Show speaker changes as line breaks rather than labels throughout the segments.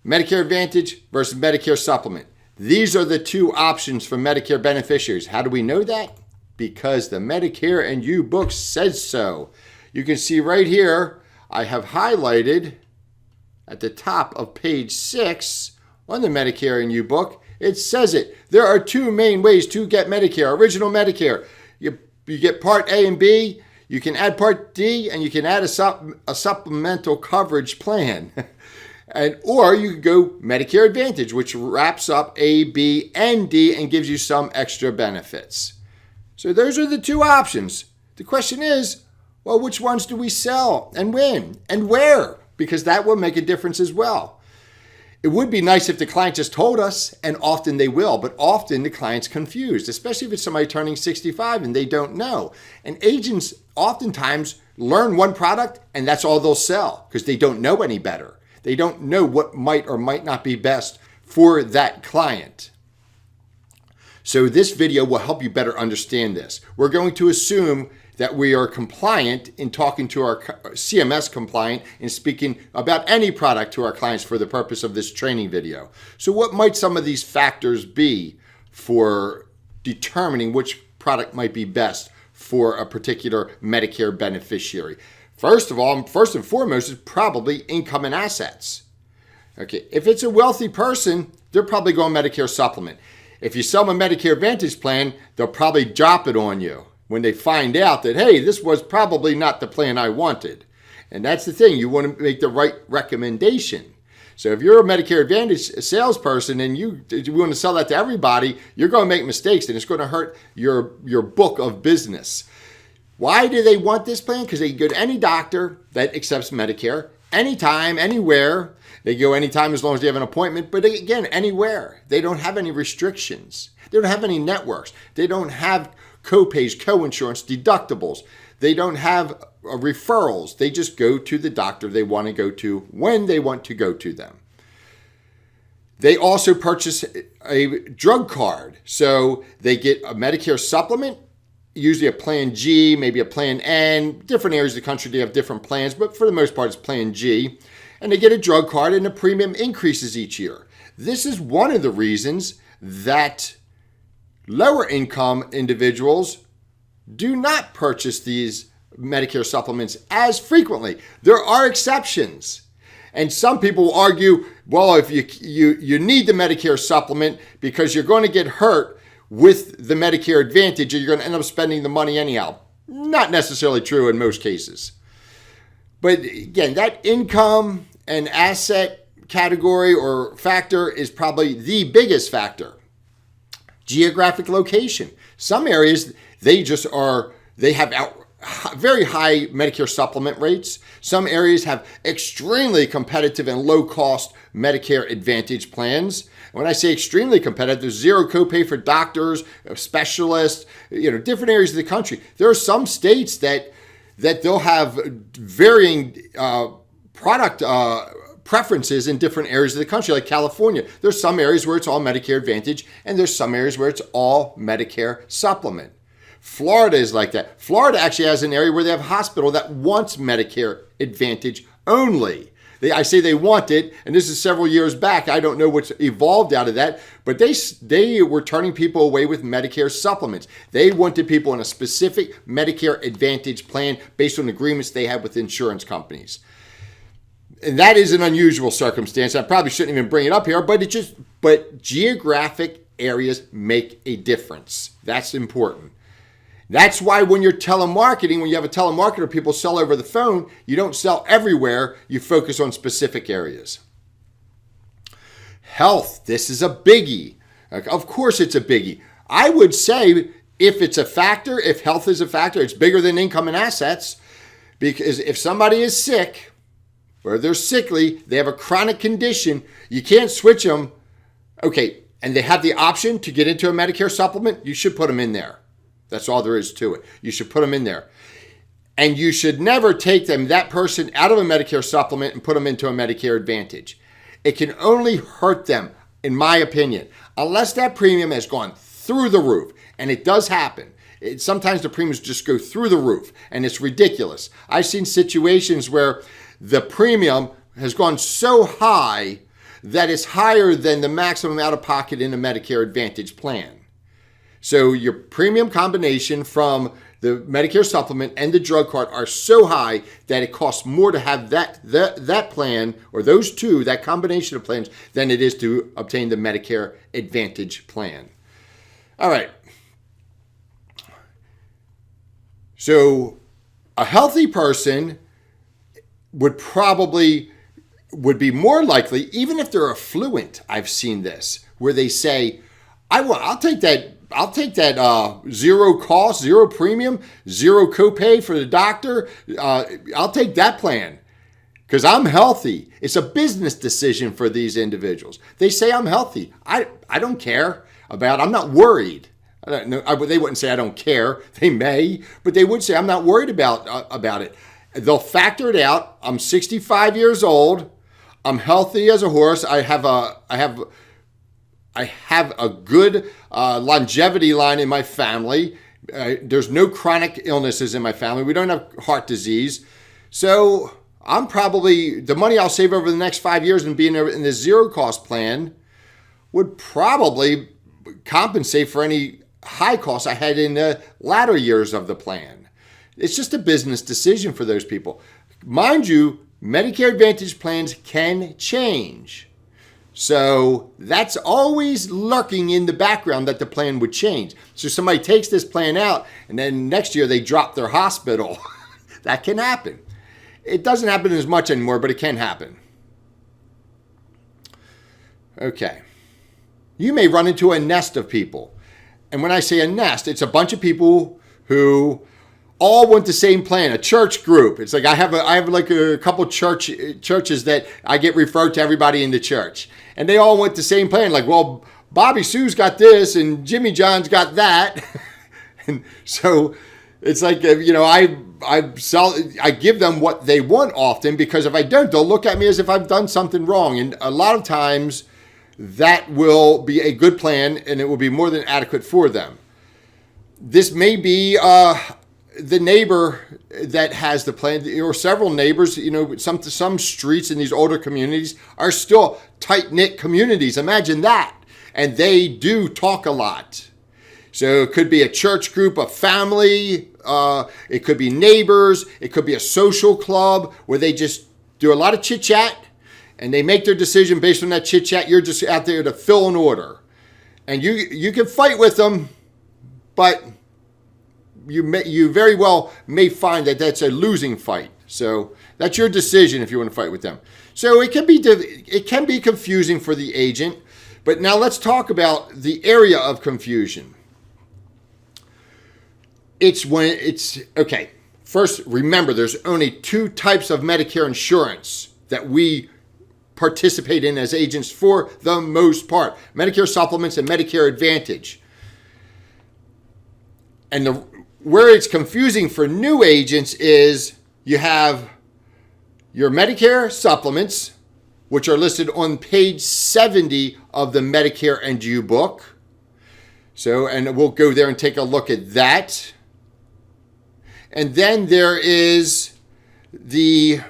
Medicare Advantage versus Medicare Supplement. These are the two options for Medicare beneficiaries. How do we know that? Because the Medicare and You book says so. You can see right here, I have highlighted at the top of page 6 on the Medicare and You book, it says it. There are two main ways to get Medicare. Original Medicare, you get Part A and B, you can add Part D, and you can add a supplemental coverage plan. Or you could go Medicare Advantage, which wraps up A, B, and D and gives you some extra benefits. So those are the two options. The question is, well, which ones do we sell and when and where? Because that will make a difference as well. It would be nice if the client just told us, and often they will, but often the client's confused, especially if it's somebody turning 65 and they don't know. And agents oftentimes learn one product and that's all they'll sell because they don't know any better. They don't know what might or might not be best for that client. So this video will help you better understand this. We're going to assume that we are compliant in talking to our CMS compliant in speaking about any product to our clients for the purpose of this training video. So what might some of these factors be for determining which product might be best for a particular Medicare beneficiary? First of all, first and foremost is probably income and assets. Okay, if it's a wealthy person, they're probably going Medicare Supplement. If you sell them a Medicare Advantage plan, they'll probably drop it on you when they find out that, hey, this was probably not the plan I wanted. And that's the thing, you want to make the right recommendation. So if you're a Medicare Advantage salesperson and you want to sell that to everybody, you're going to make mistakes and it's going to hurt your book of business. Why do they want this plan? Because they can go to any doctor that accepts Medicare, anytime, anywhere. They go anytime as long as they have an appointment, but again, anywhere. They don't have any restrictions. They don't have any networks. They don't have co-pays, co-insurance, deductibles. They don't have referrals. They just go to the doctor they want to go to when they want to go to them. They also purchase a drug card. So they get a Medicare Supplement, usually a Plan G, maybe a Plan N. Different areas of the country, they have different plans, but for the most part, it's Plan G. And they get a drug card and the premium increases each year. This is one of the reasons that lower income individuals do not purchase these Medicare supplements as frequently. There are exceptions. And some people will argue, well, if you need the Medicare supplement because you're going to get hurt with the Medicare Advantage, or you're going to end up spending the money anyhow. Not necessarily true in most cases. But again, that income and asset category or factor is probably the biggest factor. Geographic location. Some areas, they have very high Medicare supplement rates. Some areas have extremely competitive and low-cost Medicare Advantage plans. When I say extremely competitive, there's zero copay for doctors, specialists, different areas of the country. There are some states that they'll have varying product preferences in different areas of the country, like California. There's some areas where it's all Medicare Advantage, and there's some areas where it's all Medicare Supplement. Florida is like that. Florida actually has an area where they have a hospital that wants Medicare Advantage only. I say they want it, and this is several years back. I don't know what's evolved out of that, but they were turning people away with Medicare supplements. They wanted people in a specific Medicare Advantage plan based on agreements they had with insurance companies. And that is an unusual circumstance. I probably shouldn't even bring it up here, but geographic areas make a difference. That's important. That's why when you're telemarketing, when you have a telemarketer, people sell over the phone, you don't sell everywhere, you focus on specific areas. Health, this is a biggie. Of course it's a biggie. I would say if it's a factor, if health is a factor, it's bigger than income and assets, because if somebody is sick, or they're sickly, they have a chronic condition, you can't switch them. Okay, and they have the option to get into a Medicare supplement, you should put them in there. That's all there is to it. You should put them in there. And you should never take that person out of a Medicare supplement and put them into a Medicare Advantage. It can only hurt them, in my opinion, unless that premium has gone through the roof. And it does happen. Sometimes the premiums just go through the roof, and it's ridiculous. I've seen situations where the premium has gone so high that is higher than the maximum out-of-pocket in a Medicare Advantage plan. So your premium combination from the Medicare supplement and the drug card are so high that it costs more to have that plan, or those two, that combination of plans, than it is to obtain the Medicare Advantage plan. All right. So a healthy person would be more likely, even if they're affluent, I've seen this, where they say, I'll take that zero cost, zero premium, zero copay for the doctor. I'll take that plan because I'm healthy. It's a business decision for these individuals. They say I'm healthy. I don't care about, I'm not worried. I don't know, they wouldn't say I don't care. They may, but they would say I'm not worried about it. They'll factor it out. I'm 65 years old. I'm healthy as a horse. I have a good longevity line in my family. There's no chronic illnesses in my family. We don't have heart disease. So I'm probably, the money I'll save over the next 5 years and being in the zero cost plan would probably compensate for any high costs I had in the latter years of the plan. It's just a business decision for those people. Mind you, Medicare Advantage plans can change. So that's always lurking in the background that the plan would change. So somebody takes this plan out and then next year they drop their hospital. That can happen. It doesn't happen as much anymore, but it can happen. Okay. You may run into a nest of people. And when I say a nest, it's a bunch of people who all want the same plan, a church group. It's like I have like a couple churches that I get referred to everybody in the church. And they all want the same plan. Like, well, Bobby Sue's got this and Jimmy John's got that. And so it's like, I give them what they want often, because if I don't, they'll look at me as if I've done something wrong. And a lot of times that will be a good plan and it will be more than adequate for them. This may be the neighbor that has the plan, or several neighbors. Some streets in these older communities are still tight-knit communities. Imagine that. And they do talk a lot. So it could be a church group, a family, it could be neighbors, it could be a social club where they just do a lot of chit-chat and they make their decision based on that chit-chat. You're just out there to fill an order. And you can fight with them, but you very well may find that that's a losing fight. So that's your decision if you want to fight with them. So it can be confusing for the agent. But now let's talk about the area of confusion. Okay. First, remember, there's only two types of Medicare insurance that we participate in as agents for the most part: Medicare supplements and Medicare Advantage. And where it's confusing for new agents is you have your Medicare supplements, which are listed on page 70 of the Medicare and You book. So, and we'll go there and take a look at that. And then there is the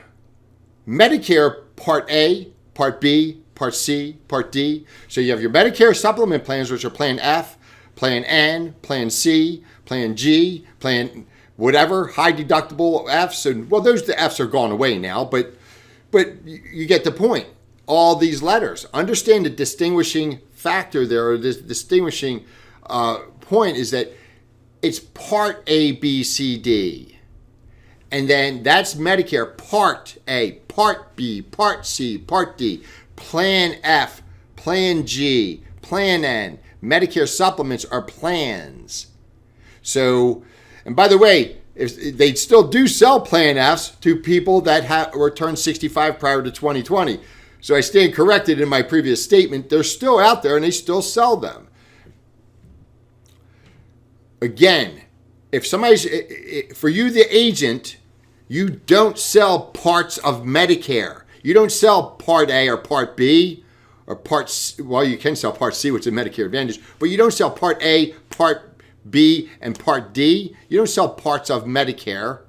Medicare Part A, Part B, Part C, Part D. So you have your Medicare supplement plans, which are Plan F, Plan N, Plan C, Plan G, Plan whatever, high deductible Fs. And well, the Fs are gone away now, but you get the point. All these letters. Understand the distinguishing factor there, or this distinguishing point is that it's Part A, B, C, D. And then that's Medicare Part A, Part B, Part C, Part D, Plan F, Plan G, Plan N. Medicare supplements are plans. So, and by the way, if they still do sell Plan Fs to people that were turned 65 prior to 2020. So I stand corrected in my previous statement. They're still out there and they still sell them. Again, if for you, the agent, you don't sell parts of Medicare. You don't sell Part A or Part B or Part C. Well, you can sell Part C, which is Medicare Advantage, but you don't sell Part A, Part B, and Part D. You don't sell parts of Medicare.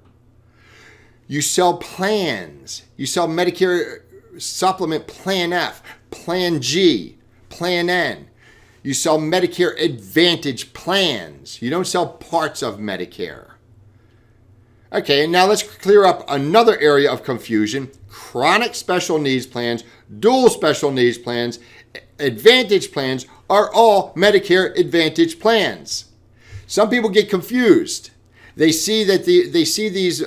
You sell plans. You sell Medicare Supplement Plan F, Plan G, Plan N. You sell Medicare Advantage plans. You don't sell parts of Medicare. Okay, and now let's clear up another area of confusion. Chronic special needs plans, dual special needs plans, Advantage plans are all Medicare Advantage plans. Some people get confused. They see that they see these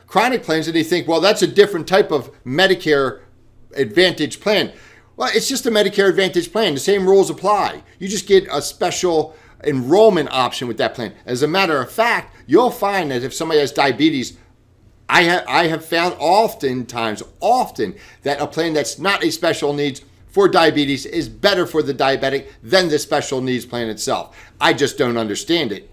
chronic plans and they think, well, that's a different type of Medicare Advantage plan. Well, it's just a Medicare Advantage plan. The same rules apply. You just get a special enrollment option with that plan. As a matter of fact, you'll find that if somebody has diabetes, I have found often that a plan that's not a special needs for diabetes is better for the diabetic than the special needs plan itself. I just don't understand it.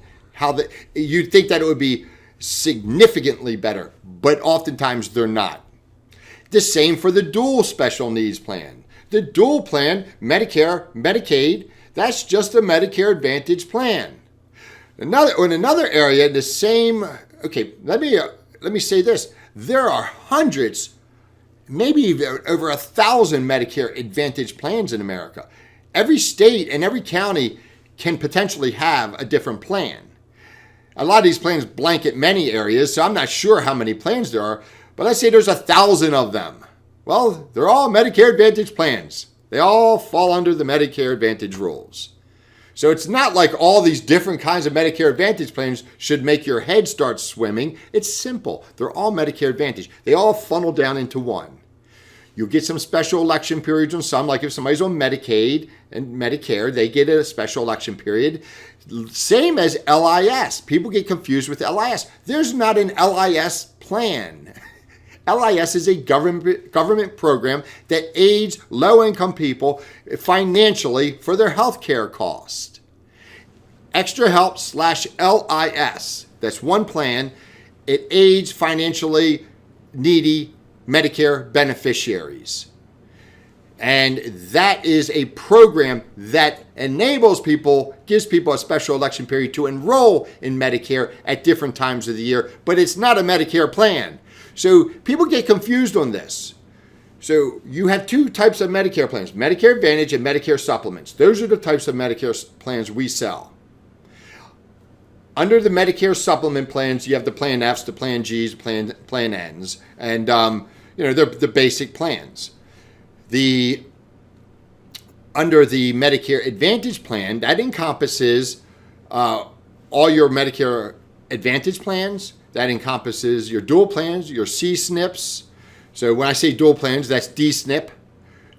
You'd think that it would be significantly better, but oftentimes they're not. The same for the dual special needs plan. The dual plan, Medicare, Medicaid, that's just a Medicare Advantage plan. In another area, the same, okay, let me say this. There are hundreds, maybe over 1,000 Medicare Advantage plans in America. Every state and every county can potentially have a different plan. A lot of these plans blanket many areas, so I'm not sure how many plans there are, but let's say there's 1,000 of them. Well, they're all Medicare Advantage plans. They all fall under the Medicare Advantage rules. So it's not like all these different kinds of Medicare Advantage plans should make your head start swimming. It's simple. They're all Medicare Advantage. They all funnel down into one. You'll get some special election periods on some, like if somebody's on Medicaid and Medicare, they get a special election period. Same as LIS. People get confused with LIS. There's not an LIS plan. LIS is a government program that aids low-income people financially for their health care costs. Extra Help /LIS. That's one plan. It aids financially needy Medicare beneficiaries. And that is a program that enables people, gives people a special election period to enroll in Medicare at different times of the year, but it's not a Medicare plan. So people get confused on this. So you have two types of Medicare plans, Medicare Advantage and Medicare Supplements. Those are the types of Medicare plans we sell. Under the Medicare Supplement plans, you have the Plan Fs, the Plan Gs, Plan Ns, and they're the basic plans. Under the Medicare Advantage plan, that encompasses all your Medicare Advantage plans. That encompasses your dual plans, your C-SNPs. So when I say dual plans, that's D-SNP.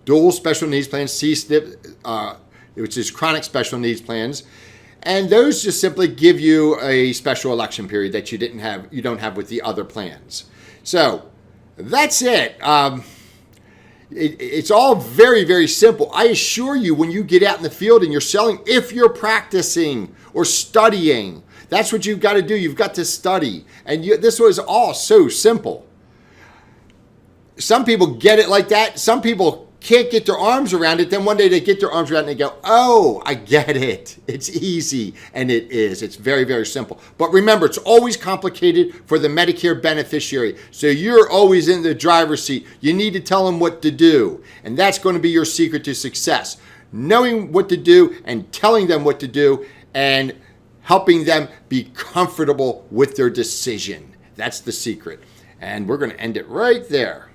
Dual special needs plans, C-SNP, which is chronic special needs plans. And those just simply give you a special election period that you don't have with the other plans. So that's it. It's all very, very simple. I assure you, when you get out in the field and you're selling, if you're practicing or studying, that's what you've got to do. You've got to study. And this was all so simple. Some people get it like that. Some people can't get their arms around it. Then one day they get their arms around it and they go, oh, I get it. It's easy. And it is. It's very, very simple. But remember, it's always complicated for the Medicare beneficiary. So you're always in the driver's seat. You need to tell them what to do. And that's going to be your secret to success. Knowing what to do and telling them what to do and helping them be comfortable with their decision. That's the secret. And we're going to end it right there.